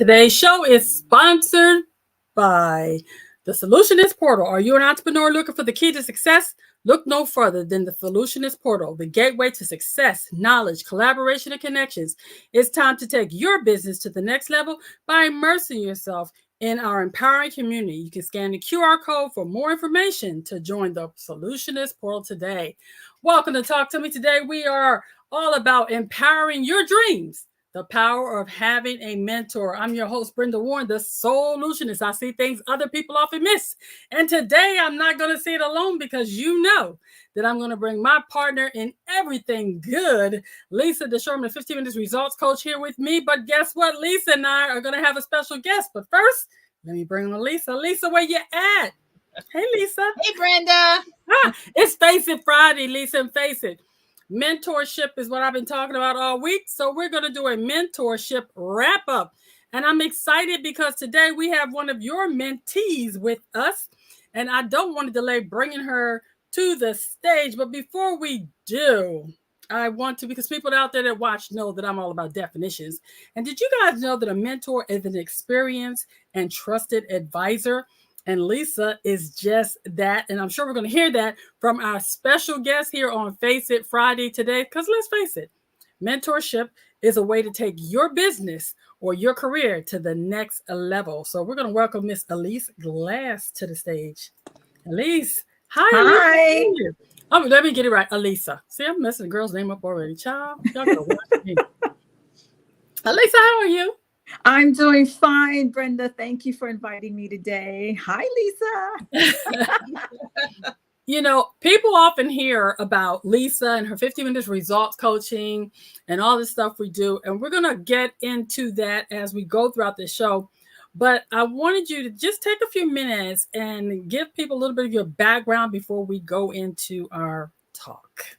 Today's show is sponsored by the Soulutionist Portal. Are you an entrepreneur looking for the key to success? Look no further than the Soulutionist Portal, the gateway to success, knowledge, collaboration, and connections. It's time to take your business to the next level by immersing yourself in our empowering community. You can scan the QR code for more information to join the Soulutionist Portal today. Welcome to Talk to Me. Today we are all about empowering your dreams. The power of having a mentor. I'm your host, Brenda Warren, the Soulutionist. I see things other people often miss. And today I'm not going to see it alone because you know that I'm going to bring my partner in everything good, Lisa Ducharme, the 15 Minutes Results Coach, here with me. But guess what? Lisa and I are going to have a special guest. But first, let me bring on Lisa. Lisa, where you at? Hey, Lisa. Hey, Brenda. It's Face It Friday, Lisa, and face it. Mentorship is what I've been talking about all week. So we're going to do a mentorship wrap up. And I'm excited because today we have one of your mentees with us. And I don't want to delay bringing her to the stage. But before we do, I want to, because people out there that watch know that I'm all about definitions. And did you guys know that a mentor is an experienced and trusted advisor? And Lisa is just that. And I'm sure we're going to hear that from our special guest here on Face It Friday today. Because let's face it, mentorship is a way to take your business or your career to the next level. So we're going to welcome Miss Elisa Glass to the stage. Elisa, hi. Hi. Elisa. Let me get it right. Elisa. See, I'm messing the girl's name up already. Child, y'all gotta watch me. Elisa, how are you? I'm doing fine, Brenda. Thank you for inviting me today. Hi, Lisa. You know, people often hear about Lisa and her 15 minutes results coaching and all this stuff we do. And we're going to get into that as we go throughout the show. But I wanted you to just take a few minutes and give people a little bit of your background before we go into our talk.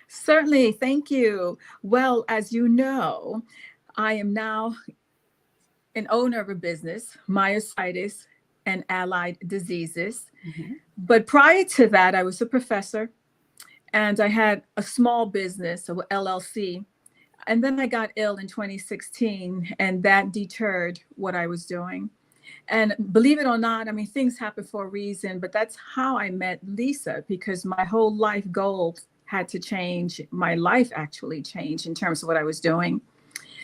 Certainly. Thank you. Well, as you know, I am now an owner of a business, Myositis and Allied Diseases. Mm-hmm. But prior to that, I was a professor and I had a small business, so LLC. And then I got ill in 2016 and that deterred what I was doing. And believe it or not, I mean, things happen for a reason, but that's how I met Lisa, because my whole life goals had to change. My life actually changed in terms of what I was doing.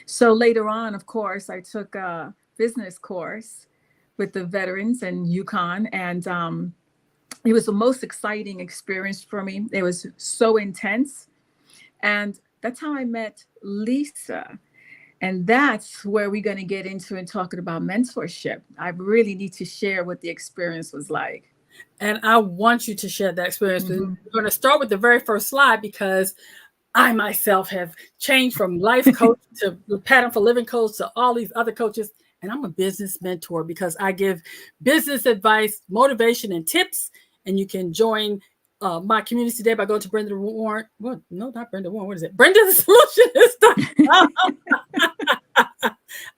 So later on, of course, I took a business course with the veterans in Yukon, and it was the most exciting experience for me. It was so intense. And that's how I met Lisa. And that's where we're going to get into and talking about mentorship. I really need to share what the experience was like. And I want you to share that experience. Mm-hmm. We're going to start with the very first slide because I myself have changed from life coach to the Pattern for Living coach to all these other coaches. And I'm a business mentor because I give business advice, motivation, and tips. And you can join my community today by going to Brenda Warren. Well, no, not Brenda Warren. What is it? Brenda the Solutionist.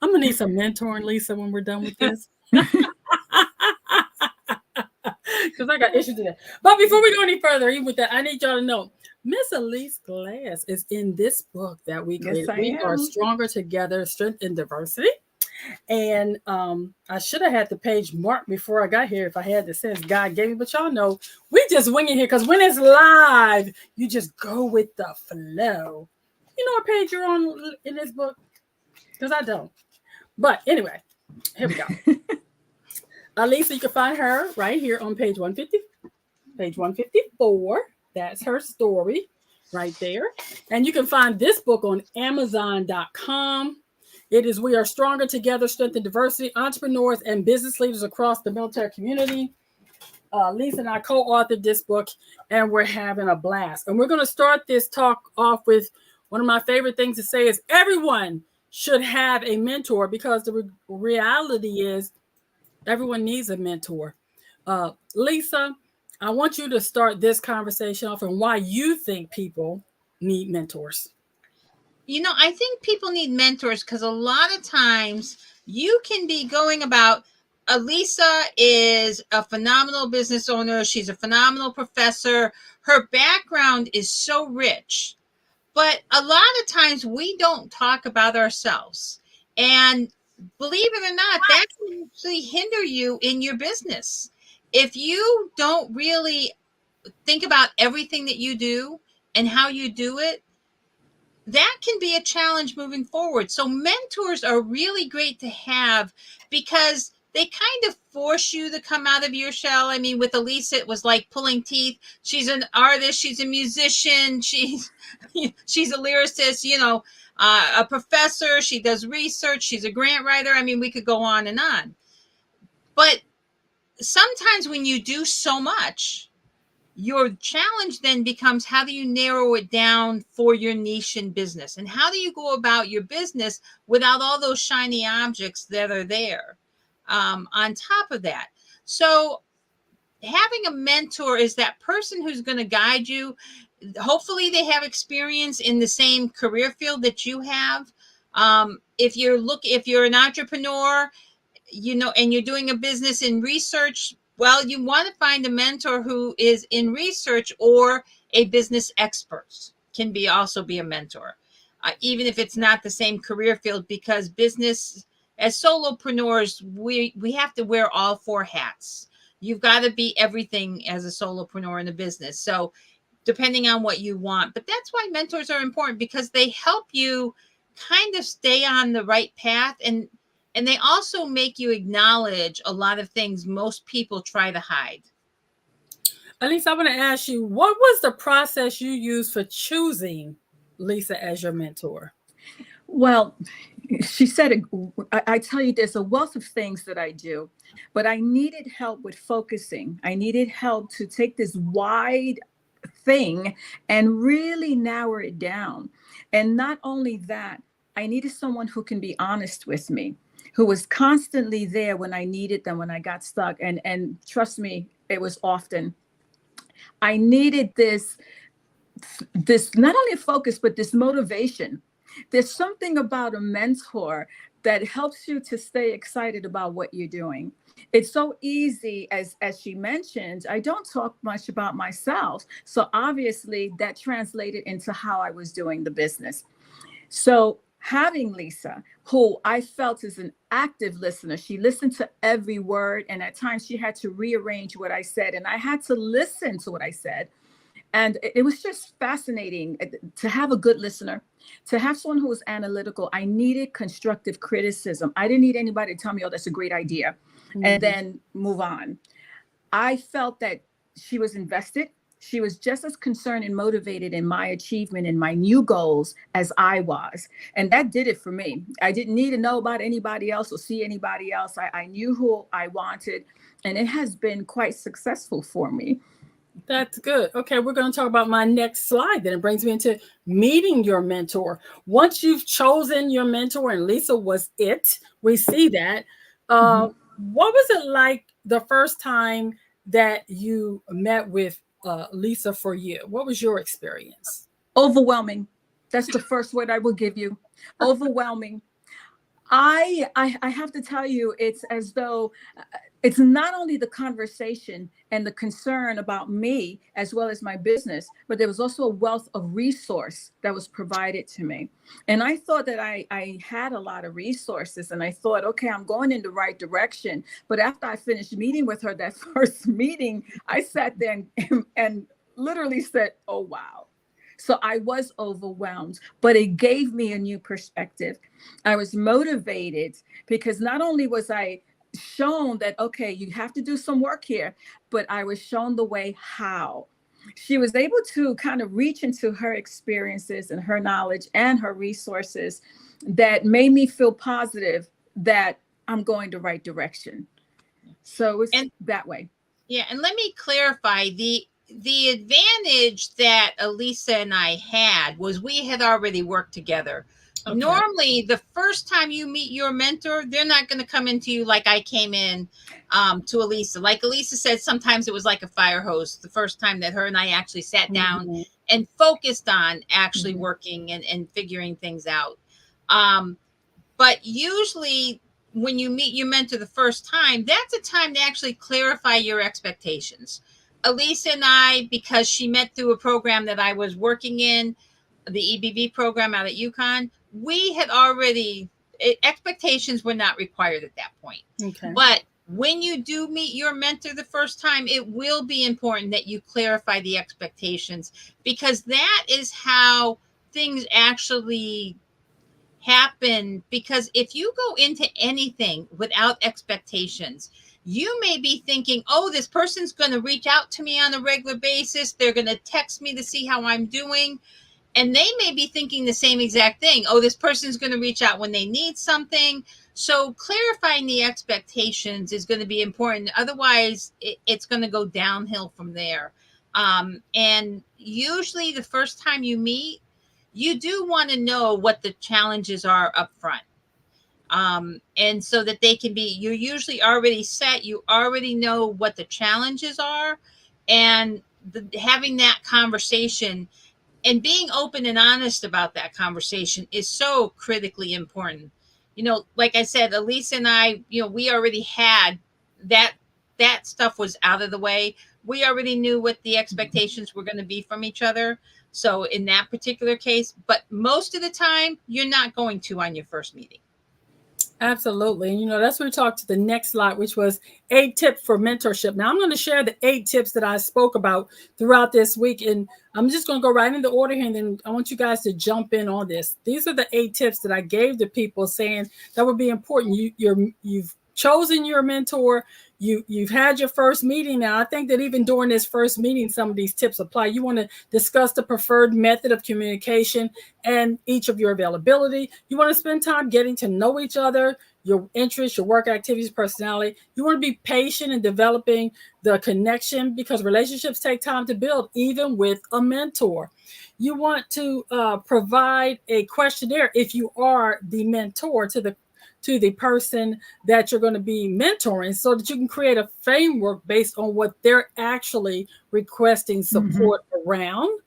I'm going to need some mentoring, Lisa, when we're done with this. Because I got issues today. But before we go any further, even with that, I need y'all to know Miss Elisa Glass is in this book that we created. Yes, We are Stronger Together, Strength in Diversity. And I should have had the page marked before I got here if I had the sense God gave me. But y'all know, we just wing it here because when it's live, you just go with the flow. You know what page you're on in this book? Because I don't. But anyway, here we go. Lisa, you can find her right here on page 150, page 154. That's her story right there. And you can find this book on Amazon.com. It is We Are Stronger Together, Strength and Diversity, Entrepreneurs and Business Leaders Across the Military Community. Lisa and I co-authored this book, and we're having a blast. And we're going to start this talk off with one of my favorite things to say is everyone should have a mentor, because the reality is everyone needs a mentor. Lisa, I want you to start this conversation off and why you think people need mentors. You know, I think people need mentors because a lot of times you can be going about, Elisa is a phenomenal business owner. She's a phenomenal professor. Her background is so rich. But a lot of times we don't talk about ourselves. And believe it or not, that can actually hinder you in your business. If you don't really think about everything that you do and how you do it, that can be a challenge moving forward. So mentors are really great to have because they kind of force you to come out of your shell. I mean, with Elisa, it was like pulling teeth. She's an artist. She's a musician. She's a lyricist, a professor. She does research. She's a grant writer. I mean, we could go on and on. But sometimes when you do so much, your challenge then becomes, how do you narrow it down for your niche in business? And how do you go about your business without all those shiny objects that are there on top of that? So having a mentor is that person who's going to guide you. Hopefully they have experience in the same career field that you have. If you're an entrepreneur, and you're doing a business in research, well, you want to find a mentor who is in research, or a business expert can also be a mentor, even if it's not the same career field, because business, as solopreneurs, we have to wear all four hats. You've got to be everything as a solopreneur in a business. So depending on what you want, but that's why mentors are important, because they help you kind of stay on the right path, and they also make you acknowledge a lot of things most people try to hide. Elisa, I want to ask you, what was the process you used for choosing Lisa as your mentor? Well, she said, I tell you, there's a wealth of things that I do, but I needed help with focusing. I needed help to take this wide thing and really narrow it down. And not only that, I needed someone who can be honest with me, who was constantly there when I needed them, when I got stuck. And trust me, it was often. I needed this not only focus, but this motivation. There's something about a mentor that helps you to stay excited about what you're doing. It's so easy, as she mentioned, I don't talk much about myself. So obviously that translated into how I was doing the business. So having Lisa, who I felt is an active listener, she listened to every word, and at times she had to rearrange what I said, and I had to listen to what I said. And it was just fascinating to have a good listener, to have someone who was analytical. I needed constructive criticism. I didn't need anybody to tell me, oh, that's a great idea, and then move on. I felt that she was invested. She was just as concerned and motivated in my achievement and my new goals as I was. And that did it for me. I didn't need to know about anybody else or see anybody else. I knew who I wanted, and it has been quite successful for me. That's good. Okay, we're going to talk about my next slide. Then it brings me into meeting your mentor. Once you've chosen your mentor, and Lisa was it, we see that. What was it like the first time that you met with Lisa for you? What was your experience? Overwhelming. That's the first word I will give you. Overwhelming. I have to tell you, it's as though it's not only the conversation and the concern about me as well as my business, but there was also a wealth of resource that was provided to me. And I thought that I had a lot of resources, and I thought, okay, I'm going in the right direction. But after I finished meeting with her, that first meeting, I sat there and literally said, oh, wow. So I was overwhelmed, but it gave me a new perspective. I was motivated because not only was I shown that, okay, you have to do some work here, but I was shown the way how. She was able to kind of reach into her experiences and her knowledge and her resources that made me feel positive that I'm going the right direction. So it's that way. Yeah, and let me clarify, the advantage that Elisa and I had was we had already worked together. Okay. Normally, the first time you meet your mentor, they're not going to come into you like I came in to Elisa. Like Elisa said, sometimes it was like a fire hose the first time that her and I actually sat down and focused on actually working and figuring things out. But usually when you meet your mentor the first time, that's a time to actually clarify your expectations. Elisa and I, because she met through a program that I was working in, the EBV program out at UConn, we had already expectations were not required at that point. Okay. But when you do meet your mentor the first time, it will be important that you clarify the expectations, because that is how things actually happen. Because if you go into anything without expectations, you may be thinking, oh, this person's going to reach out to me on a regular basis. They're going to text me to see how I'm doing. And they may be thinking the same exact thing. Oh, this person's going to reach out when they need something. So clarifying the expectations is going to be important. Otherwise, it's going to go downhill from there. And usually the first time you meet, you do want to know what the challenges are up front. And so that they can be, you're usually already set. You already know what the challenges are. And having that conversation and being open and honest about that conversation is so critically important. Like I said, Elisa and I, we already had that stuff was out of the way. We already knew what the expectations were going to be from each other. So in that particular case, but most of the time, you're not going to on your first meeting. Absolutely. And that's where we talked to the next slide, which was 8 tips for mentorship. Now I'm going to share the 8 tips that I spoke about throughout this week. And I'm just going to go right into order here. And then I want you guys to jump in on this. These are the 8 tips that I gave to people saying that would be important. You've chosen your mentor. You've had your first meeting. Now, I think that even during this first meeting, some of these tips apply. You want to discuss the preferred method of communication and each of your availability. You want to spend time getting to know each other, your interests, your work activities, personality. You want to be patient in developing the connection, because relationships take time to build, even with a mentor. You want to provide a questionnaire if you are the mentor to the person that you're going to be mentoring, so that you can create a framework based on what they're actually requesting support around.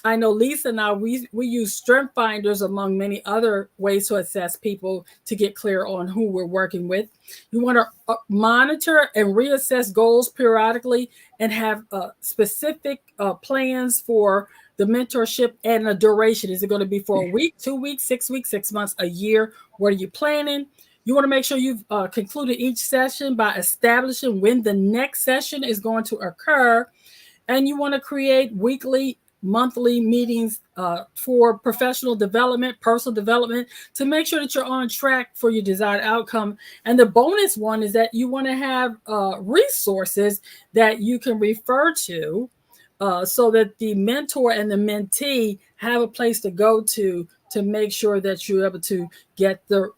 I know Lisa and I, we use strength finders among many other ways to assess people to get clear on who we're working with. You want to monitor and reassess goals periodically and have specific plans for the mentorship and the duration. Is it going to be for a week, 2 weeks, 6 weeks, 6 months, a year? What are you planning? You want to make sure you've concluded each session by establishing when the next session is going to occur. And you want to create weekly, monthly meetings for professional development, personal development, to make sure that you're on track for your desired outcome. And the bonus one is that you want to have resources that you can refer to, so that the mentor and the mentee have a place to go to make sure that you're able to get the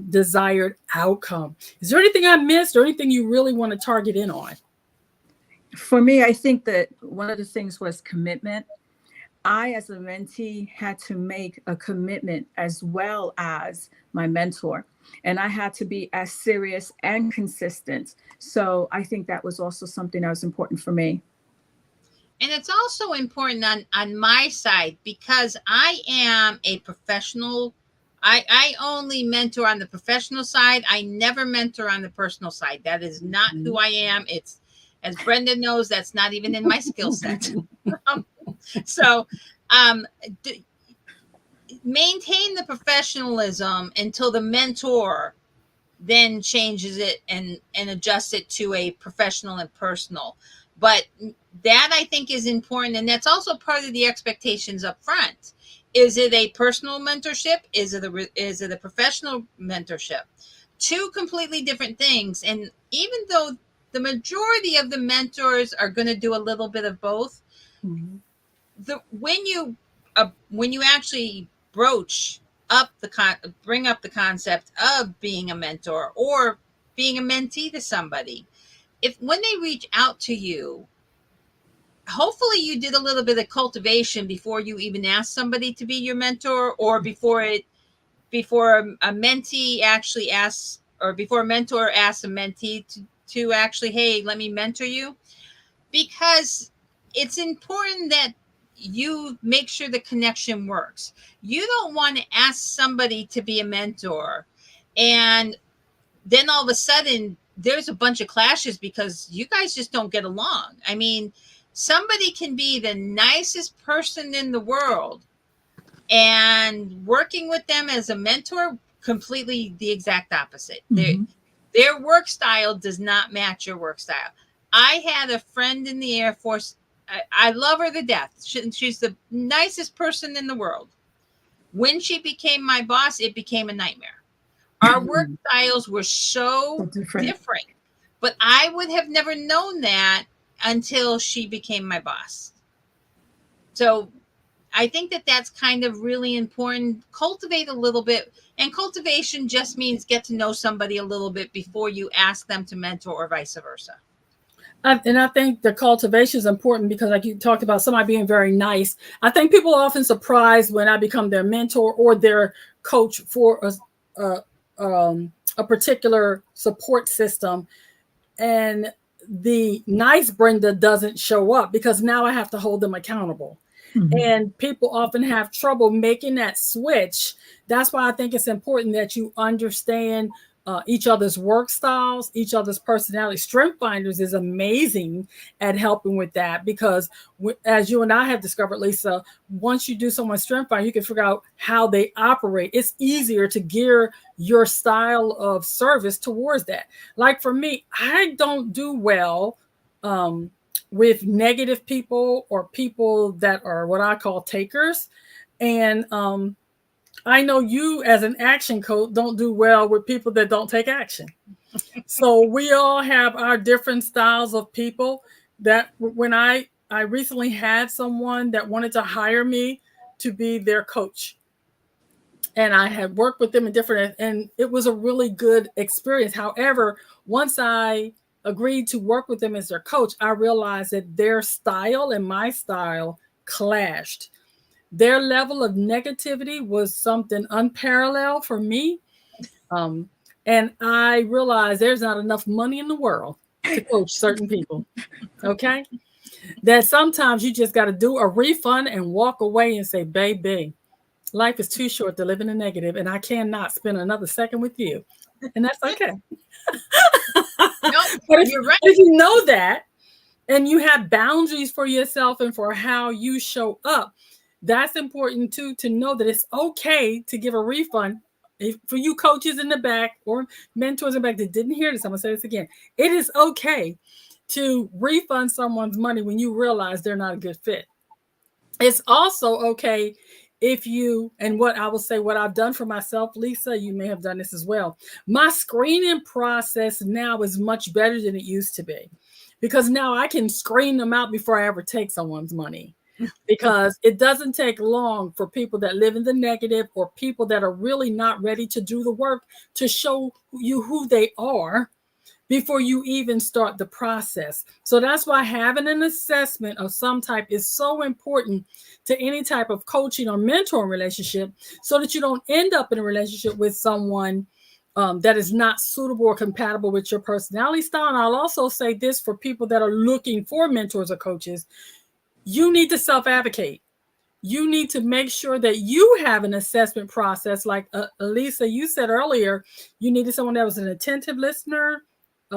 desired outcome. Is there anything I missed, or anything you really want to target in on? For me, I think that one of the things was commitment. I, as a mentee, had to make a commitment as well as my mentor. And I had to be as serious and consistent. So I think that was also something that was important for me. And it's also important on my side, because I am a professional. I only mentor on the professional side. I never mentor on the personal side. That is not who I am. It's, as Brenda knows, that's not even in my skill set. So maintain the professionalism until the mentor then changes it and adjusts it to a professional and personal. But that, I think, is important. And that's also part of the expectations up front. Is it a personal mentorship? Is it a professional mentorship? 2 completely different things. And even though the majority of the mentors are going to do a little bit of both, when you actually bring up the concept of being a mentor or being a mentee to somebody, when they reach out to you, hopefully you did a little bit of cultivation before you even asked somebody to be your mentor, or before a mentee actually asks, or before a mentor asks a mentee to actually, hey, let me mentor you. Because it's important that you make sure the connection works. You don't want to ask somebody to be a mentor, and then all of a sudden there's a bunch of clashes because you guys just don't get along. I mean, somebody can be the nicest person in the world, And working with them as a mentor, completely the exact opposite. Mhm. Their work style does not match your work style. I had a friend in the Air Force. I love her to death. She's the nicest person in the world. When she became my boss, it became a nightmare. Our work styles were so Different. different, but I would have never known that until she became my boss. So I think that that's kind of really important. Cultivate a little bit. And cultivation just means get to know somebody a little bit before you ask them to mentor or vice versa. And I think the cultivation is important because, like you talked about, somebody being very nice. I think people are often surprised when I become their mentor or their coach for a particular support system, and the nice Brenda doesn't show up because now I have to hold them accountable. Mhm. And people often have trouble making that switch. That's why I think it's important that you understand each other's work styles, each other's personality. Strength Finders is amazing at helping with that because, as you and I have discovered, Lisa, once you do someone's Strength Finder, you can figure out how they operate. It's easier to gear your style of service towards that. Like for me, I don't do well with negative people or people that are what I call takers. And I know you, as an action coach, don't do well with people that don't take action. So we all have our different styles of people. That when I recently had someone that wanted to hire me to be their coach, and I had worked with them in different, and it was a really good experience. However, once I agreed to work with them as their coach, I realized that their style and my style clashed. Their level of negativity was something unparalleled for me. Um, and I realized there's not enough money in the world to coach certain people. Okay. That sometimes you just got to do a refund and walk away and say, baby, life is too short to live in the negative, and I cannot spend another second with you. And that's okay. No, But you're right. if you know that and you have boundaries for yourself and for how you show up, that's important too, to know that it's okay to give a refund. For you coaches in the back or mentors in the back that didn't hear this, I'm going to say this again. It is okay to refund someone's money when you realize they're not a good fit. It's also okay if you, and what I will say, what I've done for myself, Lisa, you may have done this as well. My screening process now is much better than it used to be because now I can screen them out before I ever take someone's money. Because it doesn't take long for people that live in the negative or people that are really not ready to do the work to show you who they are before you even start the process. So that's why having an assessment of some type is so important to any type of coaching or mentoring relationship, so that you don't end up in a relationship with someone that is not suitable or compatible with your personality style. And I'll also say this for people that are looking for mentors or coaches: you need to self-advocate. You need to make sure that you have an assessment process. Like Elisa, you said earlier, you needed someone that was an attentive listener.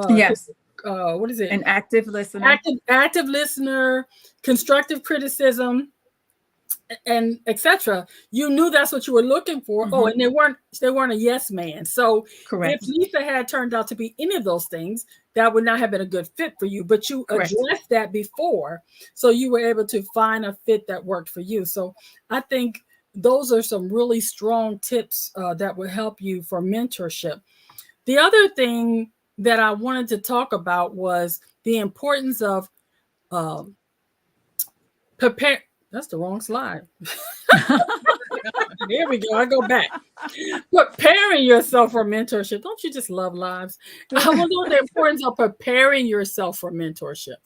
Yes. What is it? An active listener. Active listener, constructive criticism, and etc. You knew that's what you were looking for. Oh, and they weren't a yes man. So Correct. if Lisa had turned out to be any of those things, that would not have been a good fit for you. But you Correct. addressed that before, so you were able to find a fit that worked for you. So I think those are some really strong tips that will help you for mentorship. The other thing that I wanted to talk about was the importance of prepare. That's the wrong slide. There we go. I go back. Preparing yourself for mentorship. Don't you just love lives? I want to know the importance of preparing yourself for mentorship.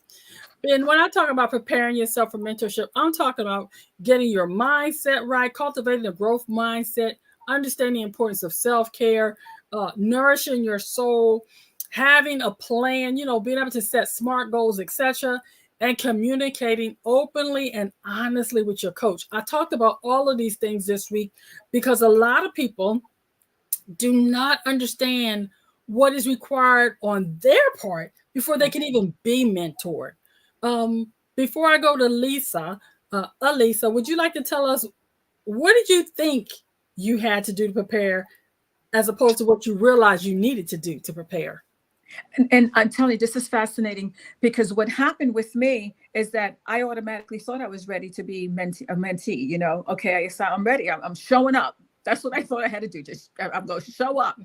And when I talk about preparing yourself for mentorship, I'm talking about getting your mindset right, cultivating a growth mindset, understanding the importance of self-care, nourishing your soul, having a plan, being able to set SMART goals, etc., and communicating openly and honestly with your coach. I talked about all of these things this week because a lot of people do not understand what is required on their part before they can even be mentored. Before I go to Lisa, Elisa, would you like to tell us what did you think you had to do to prepare as opposed to what you realized you needed to do to prepare? And I'm telling you, this is fascinating because what happened with me is that I automatically thought I was ready to be a mentee. You know, okay, so I'm ready. I'm showing up. That's what I thought I had to do. Just I'm going to show up.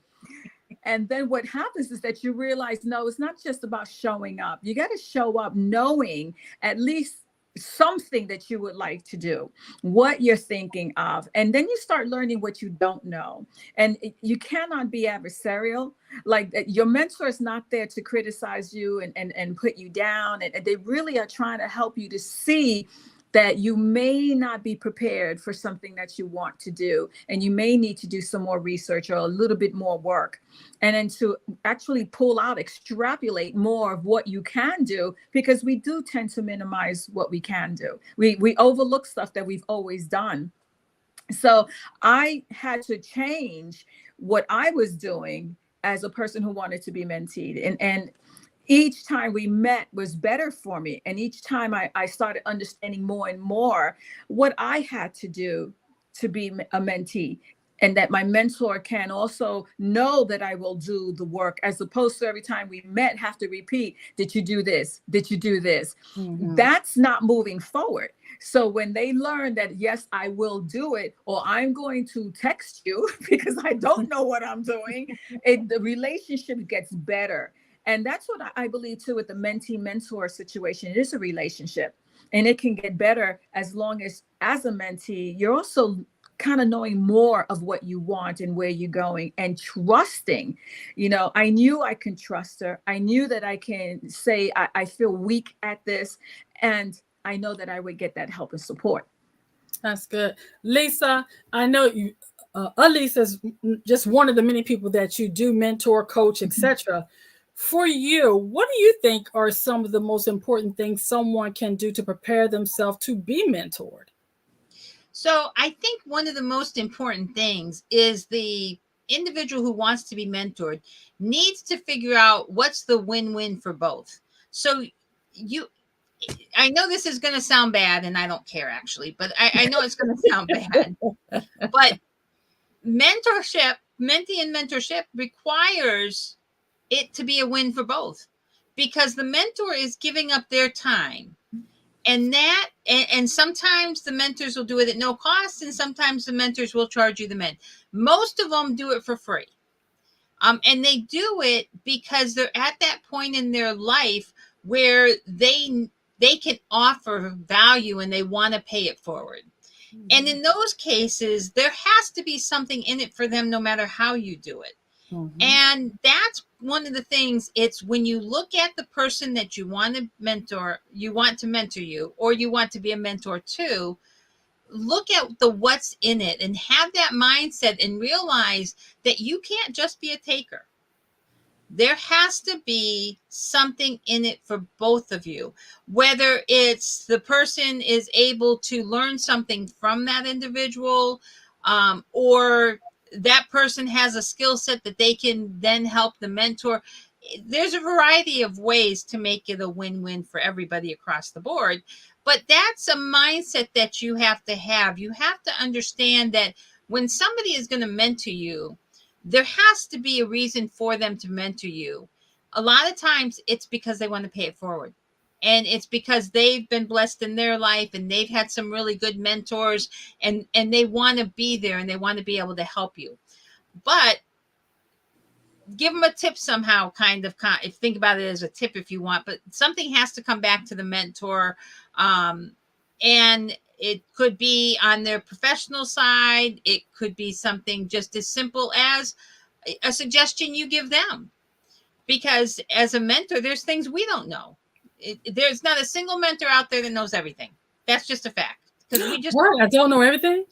And then what happens is that you realize, no, it's not just about showing up. You got to show up knowing at least something that you would like to do, what you're thinking of. And then you start learning what you don't know. And you cannot be adversarial. Like your mentor is not there to criticize you and put you down. And they really are trying to help you to see that you may not be prepared for something that you want to do, and you may need to do some more research or a little bit more work, and then to actually pull out, extrapolate more of what you can do, because we do tend to minimize what we can do. We overlook stuff that we've always done. So I had to change what I was doing as a person who wanted to be menteed, and each time we met was better for me. And each time I started understanding more and more what I had to do to be a mentee, and that my mentor can also know that I will do the work, as opposed to every time we met, have to repeat, did you do this? Did you do this? Mm-hmm. That's not moving forward. So when they learn that, yes, I will do it, or I'm going to text you because I don't know what I'm doing, the relationship gets better. And that's what I believe too with the mentee mentor situation. It is a relationship, and it can get better as long as a mentee, you're also kind of knowing more of what you want and where you're going, and trusting. You know, I knew I can trust her. I knew that I can say, I feel weak at this, and I know that I would get that help and support. That's good. Lisa, I know you, Elisa's just one of the many people that you do mentor, coach, etc. For you, what do you think are some of the most important things someone can do to prepare themselves to be mentored? So I think one of the most important things is the individual who wants to be mentored needs to figure out what's the win-win for both. So you, I know this is going to sound bad, and I don't care actually, but I know it's going to sound bad. But mentorship, mentee and mentorship requires it to be a win for both, because the mentor is giving up their time, and sometimes the mentors will do it at no cost, and sometimes the mentors will charge you the men. Most of them do it for free. And they do it because they're at that point in their life where they can offer value and they want to pay it forward. Mm-hmm. And in those cases, there has to be something in it for them, no matter how you do it. Mm-hmm. And that's one of the things. It's when you look at the person that you want to mentor you, or you want to be a mentor to, look at the what's in it and have that mindset and realize that you can't just be a taker. There has to be something in it for both of you, whether it's the person is able to learn something from that individual, or that person has a skill set that they can then help the mentor. There's a variety of ways to make it a win-win for everybody across the board. But that's a mindset that you have to have. You have to understand that when somebody is going to mentor you, there has to be a reason for them to mentor you. A lot of times it's because they want to pay it forward. And it's because they've been blessed in their life and they've had some really good mentors, and they want to be there and they want to be able to help you. But give them a tip somehow, if think about it as a tip if you want, but something has to come back to the mentor. And it could be on their professional side. It could be something just as simple as a suggestion you give them. Because as a mentor, there's things we don't know. There's not a single mentor out there that knows everything. That's just a fact. Because we just I don't know everything.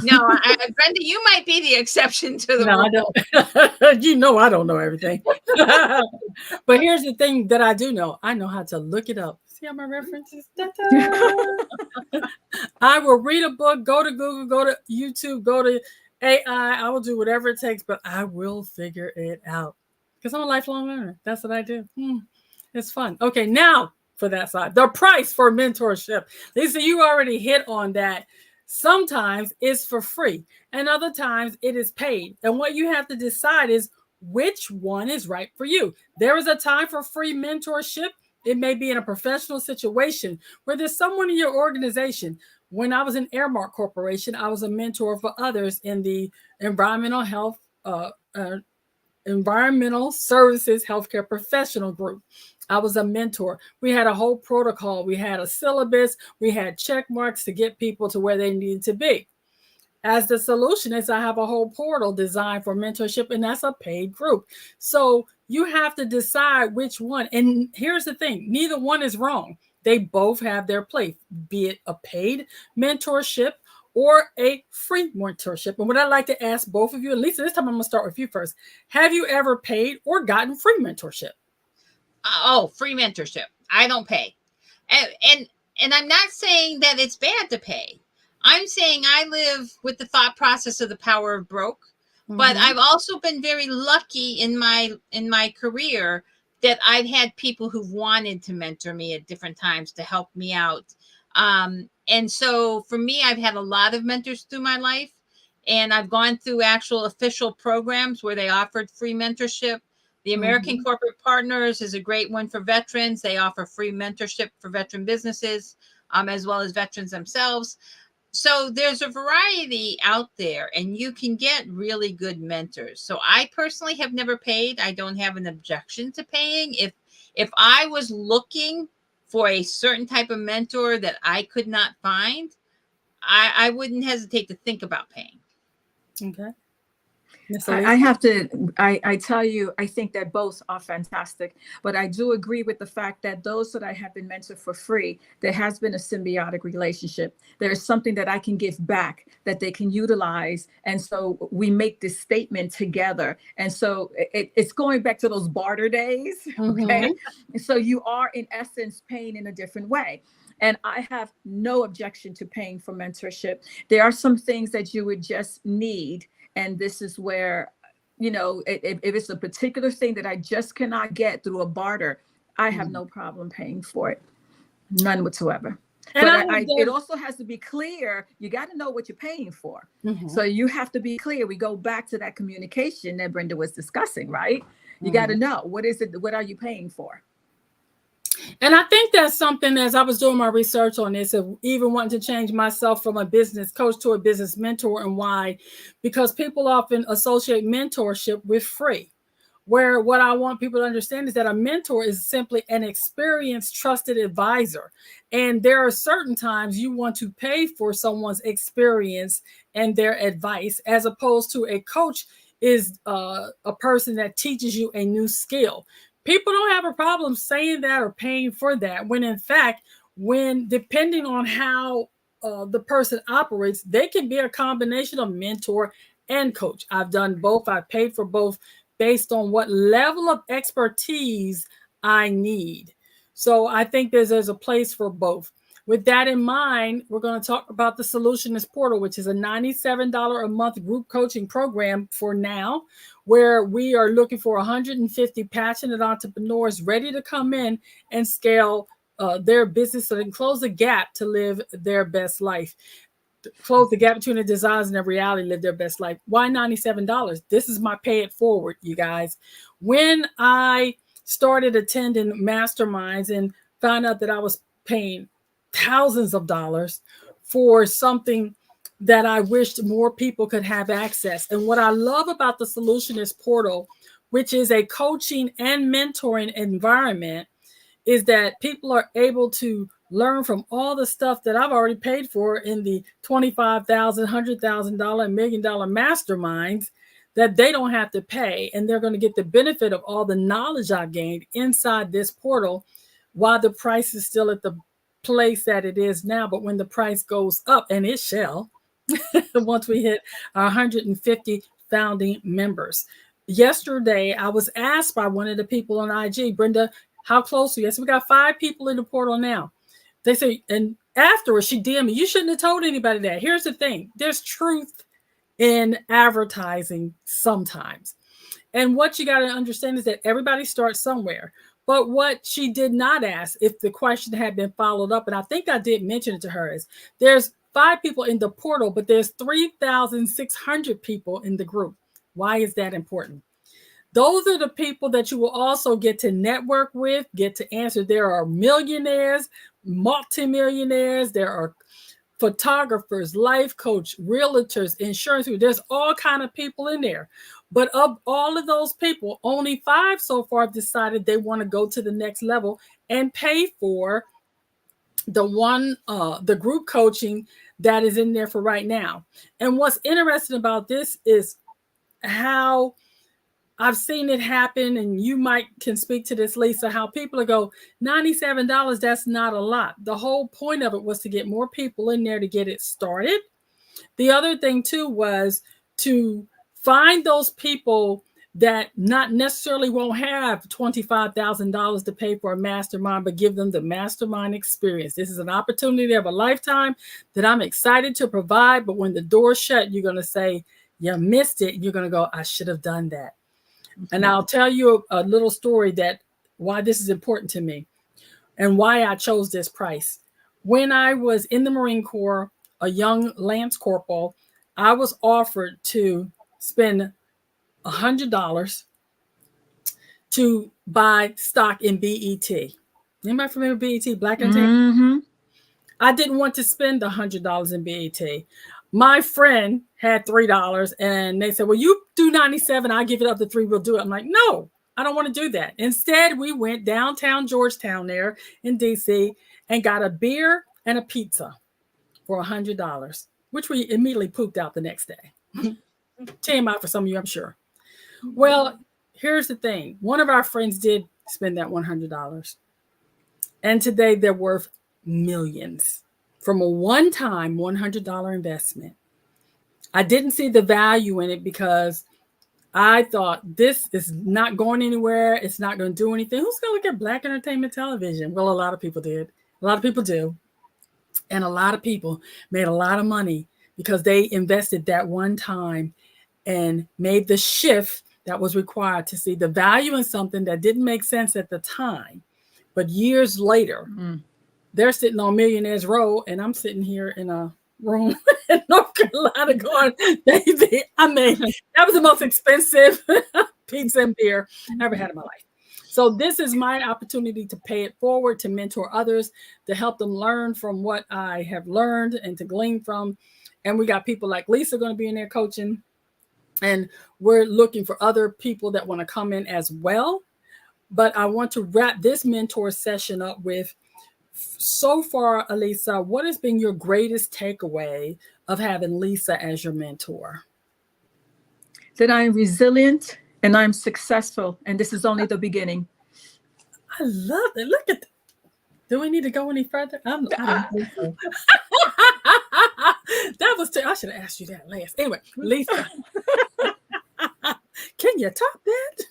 No, Brenda, you might be the exception to the rule. I don't. You know I don't know everything. But here's the thing that I do know. I know how to look it up. See how my references? I will read a book, go to Google, go to YouTube, go to AI. I will do whatever it takes, but I will figure it out. Because I'm a lifelong learner. That's what I do. It's fun. Okay, now for that side. The price for mentorship. Lisa, you already hit on that. Sometimes it's for free, and other times it is paid. And what you have to decide is which one is right for you. There is a time for free mentorship. It may be in a professional situation where there's someone in your organization. When I was in Airmark Corporation, I was a mentor for others in the environmental health, environmental services healthcare professional group. I was a mentor. We had a whole protocol. We had a syllabus. We had check marks to get people to where they needed to be. As the solutionist, I have a whole portal designed for mentorship, and that's a paid group. So you have to decide which one. And here's the thing, neither one is wrong. They both have their place, be it a paid mentorship or a free mentorship. And what I'd like to ask both of you, and Lisa, this time I'm going to start with you first. Have you ever paid or gotten free mentorship? Free mentorship. I don't pay. And I'm not saying that it's bad to pay. I'm saying I live with the thought process of the power of broke. But I've also been very lucky in my career that I've had people who've wanted to mentor me at different times to help me out. And so for me, I've had a lot of mentors through my life, and I've gone through actual official programs where they offered free mentorship. The American Corporate Partners is a great one for veterans. They offer free mentorship for veteran businesses, as well as veterans themselves. So there's a variety out there, and you can get really good mentors. So I personally have never paid. I don't have an objection to paying. If I was looking for a certain type of mentor that I could not find, I wouldn't hesitate to think about paying. Okay. I have to, I tell you, I think that both are fantastic, but I do agree with the fact that those that I have been mentored for free, there has been a symbiotic relationship. There is something that I can give back that they can utilize. And so we make this statement together. And so it's going back to those barter days. Okay. So you are in essence paying in a different way. And I have no objection to paying for mentorship. There are some things that you would just need. And this is where, if it's a particular thing that I just cannot get through a barter, I have no problem paying for it. None whatsoever. And but it also has to be clear. You got to know what you're paying for. So you have to be clear. We go back to that communication that Brenda was discussing, right? You got to know, what is it? What are you paying for? And I think that's something, as I was doing my research on this, of even wanting to change myself from a business coach to a business mentor. And why? Because people often associate mentorship with free, where what I want people to understand is that a mentor is simply an experienced, trusted advisor. And there are certain times you want to pay for someone's experience and their advice, as opposed to a coach is a person that teaches you a new skill. People don't have a problem saying that or paying for that, when in fact, depending on how the person operates, they can be a combination of mentor and coach. I've done both. I've paid for both based on what level of expertise I need. So I think there's a place for both. With that in mind, we're going to talk about the Soulutionist Portal, which is a $97 a month group coaching program for now, where we are looking for 150 passionate entrepreneurs ready to come in and scale their business so they can close the gap to live their best life. Close the gap between their desires and their reality, live their best life. Why $97? This is my pay it forward, you guys. When I started attending masterminds and found out that I was paying thousands of dollars for something that I wished more people could have access. And what I love about the Soulutionist Portal, which is a coaching and mentoring environment, is that people are able to learn from all the stuff that I've already paid for in the $25,000, $100,000, $1 million masterminds, that they don't have to pay. And they're going to get the benefit of all the knowledge I've gained inside this portal while the price is still at the place that it is now. But when the price goes up, and it shall, once we hit 150 founding members. Yesterday, I was asked by one of the people on IG, Brenda, how close are you? I said, we got 5 people in the portal now. They say, and afterwards, she DM'd me, you shouldn't have told anybody that. Here's the thing. There's truth in advertising sometimes. And what you got to understand is that everybody starts somewhere. But what she did not ask, if the question had been followed up, and I think I did mention it to her, is there's 5 people in the portal, but there's 3,600 people in the group. Why is that important? Those are the people that you will also get to network with, get to answer. There are millionaires, multimillionaires, there are photographers, life coach, realtors, insurance people. There's all kind of people in there. But of all of those people, only 5 so far have decided they want to go to the next level and pay for the group coaching that is in there for right now. And what's interesting about this is how I've seen it happen, and you might can speak to this, Lisa, how people go, $97, that's not a lot. The whole point of it was to get more people in there to get it started. The other thing too was to find those people that not necessarily won't have $25,000 to pay for a mastermind, but give them the mastermind experience. This is an opportunity of a lifetime that I'm excited to provide. But when the door's shut, you're going to say, you missed it. You're going to go, I should have done that. And I'll tell you a little story that why this is important to me and why I chose this price. When I was in the Marine Corps, a young Lance Corporal, I was offered to spend $100 to buy stock in BET. Anybody familiar with BET? Black Entertainment? Mm-hmm. I didn't want to spend $100 in BET. My friend had $3 and they said, well, you do 97. I'll give it up to 3. We'll do it. I'm like, no, I don't want to do that. Instead, we went downtown Georgetown there in DC and got a beer and a pizza for $100, which we immediately pooped out the next day. TMI for some of you, I'm sure. Well, here's the thing. One of our friends did spend that $100. And today they're worth millions from a one-time $100 investment. I didn't see the value in it because I thought this is not going anywhere. It's not going to do anything. Who's going to look at Black entertainment television? Well, a lot of people did. A lot of people do. And a lot of people made a lot of money because they invested that one time and made the shift that was required to see the value in something that didn't make sense at the time. But years later, they're sitting on Millionaires Row, and I'm sitting here in a room in North Carolina going, baby, I mean, that was the most expensive pizza and beer I ever had in my life. So this is my opportunity to pay it forward, to mentor others, to help them learn from what I have learned and to glean from. And we got people like Lisa going to be in there coaching. And we're looking for other people that want to come in as well. But I want to wrap this mentor session up with, so far, Elisa, what has been your greatest takeaway of having Lisa as your mentor? That I'm resilient and I'm successful. And this is only the beginning. I love it. Look at that. Do we need to go any further? I don't think so. That was I should have asked you that last. Anyway, Lisa, can you top that?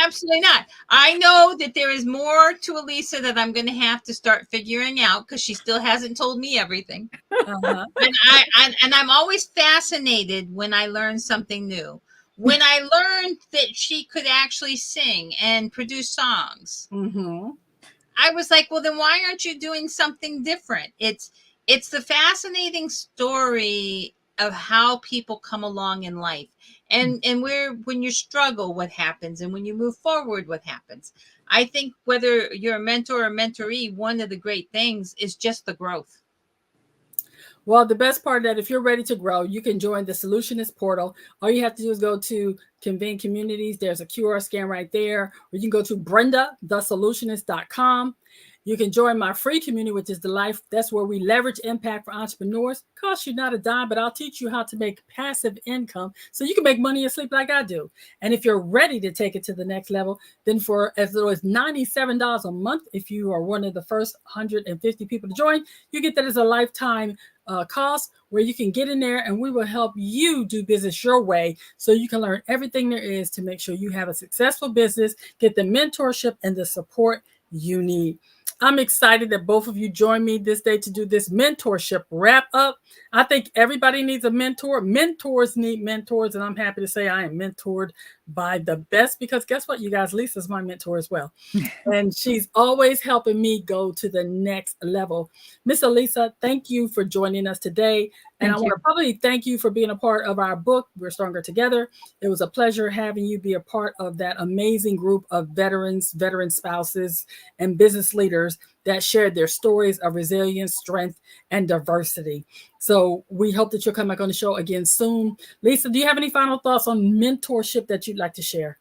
Absolutely not. I know that there is more to Elisa that I'm going to have to start figuring out because she still hasn't told me everything. Uh-huh. And I'm always fascinated when I learn something new. When I learned that she could actually sing and produce songs, I was like, well, then why aren't you doing something different? It's the fascinating story of how people come along in life. And when you struggle, what happens? And when you move forward, what happens? I think whether you're a mentor or mentoree, one of the great things is just the growth. Well, the best part of that, if you're ready to grow, you can join the Soulutionist portal. All you have to do is go to Convene Communities. There's a QR scan right there. Or you can go to BrendaTheSolutionist.com. You can join my free community, which is the Life. That's where we leverage impact for entrepreneurs. Costs you not a dime, but I'll teach you how to make passive income so you can make money and sleep like I do. And if you're ready to take it to the next level, then for as little as $97 a month, if you are one of the first 150 people to join, you get that as a lifetime cost where you can get in there and we will help you do business your way so you can learn everything there is to make sure you have a successful business, get the mentorship and the support you need. I'm excited that both of you joined me this day to do this mentorship wrap up. I think everybody needs a mentor. Mentors need mentors, and I'm happy to say I am mentored by the best, because guess what, you guys? Lisa's my mentor as well. And she's always helping me go to the next level. Miss Elisa, thank you for joining us today. And I want to probably thank you for being a part of our book, We're Stronger Together. It was a pleasure having you be a part of that amazing group of veterans, veteran spouses, and business leaders that shared their stories of resilience, strength, and diversity. So we hope that you'll come back on the show again soon. Lisa, do you have any final thoughts on mentorship that you'd like to share?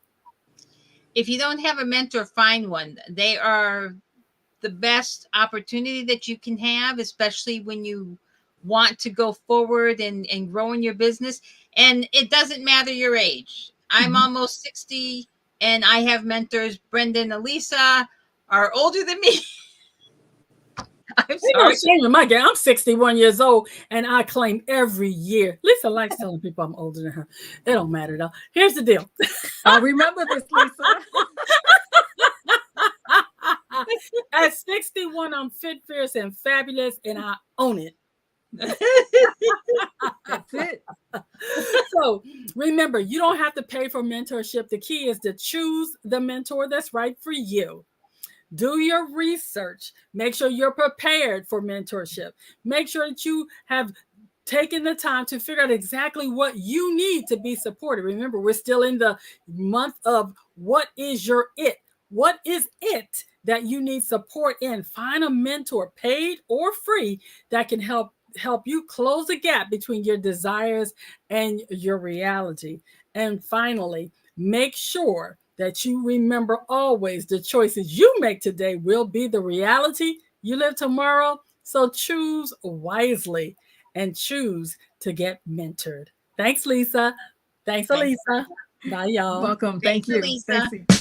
If you don't have a mentor, find one. They are the best opportunity that you can have, especially when you want to go forward and grow in your business. And it doesn't matter your age. I'm almost 60 and I have mentors. Brenda and Elisa are older than me. I'm sorry. I'm 61 years old and I claim every year. Lisa likes telling people I'm older than her. It don't matter though. Here's the deal. I'll remember this, Lisa. At 61, I'm fit, fierce, and fabulous, and I own it. That's it. So remember, you don't have to pay for mentorship. The key is to choose the mentor that's right for you. Do your research. Make sure you're prepared for mentorship. Make sure that you have taken the time to figure out exactly what you need to be supported. Remember, we're still in the month of what is your it? What is it that you need support in? Find a mentor, paid or free, that can help you close the gap between your desires and your reality. And finally, make sure that you remember always the choices you make today will be the reality you live tomorrow. So choose wisely and choose to get mentored. Thanks, Lisa. Thanks, Elisa. Bye, y'all. Welcome. Thank you. Lisa. Thanks.